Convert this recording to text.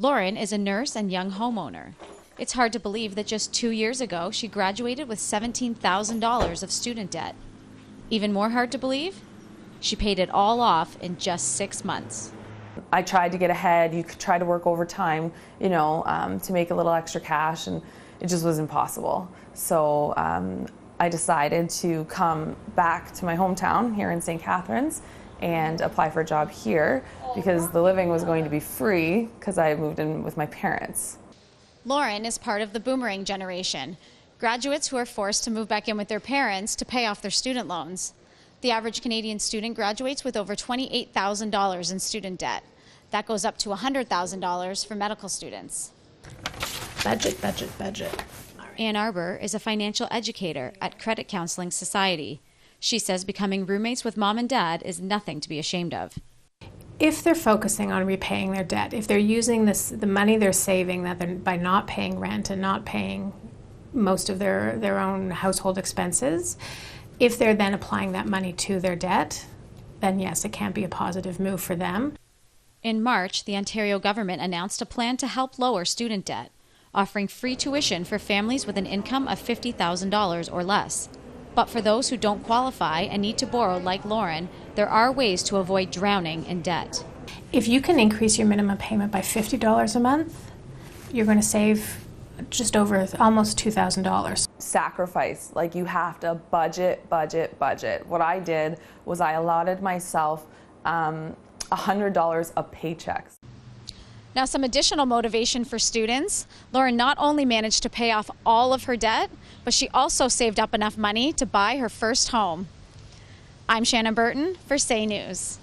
Lauren is a nurse and young homeowner. It's hard to believe that just 2 years ago, she graduated with $17,000 of student debt. Even more hard to believe? She paid it all off in just 6 months. I tried to get ahead. You could try to work overtime, to make a little extra cash, and it just was impossible. So I decided to come back to my hometown here in St. Catharines and apply for a job here because the living was going to be free because I moved in with my parents. Lauren is part of the boomerang generation, graduates who are forced to move back in with their parents to pay off their student loans. The average Canadian student graduates with over $28,000 in student debt. That goes up to $100,000 for medical students. Budget, budget, budget. Ann Arbor is a financial educator at Credit Counseling Society. She says becoming roommates with mom and dad is nothing to be ashamed of. If they're focusing on repaying their debt, if they're using the money they're saving by not paying rent and not paying most of their own household expenses, if they're then applying that money to their debt, then yes, it can be a positive move for them. In March, the Ontario government announced a plan to help lower student debt, offering free tuition for families with an income of $50,000 or less. But for those who don't qualify and need to borrow like Lauren, there are ways to avoid drowning in debt. If you can increase your minimum payment by $50 a month, you're going to save just over almost $2,000. Sacrifice, like you have to budget. What I did was I allotted myself $100 of paychecks. Now, some additional motivation for students. Lauren not only managed to pay off all of her debt, but she also saved up enough money to buy her first home. I'm Shannon Burton for Say News.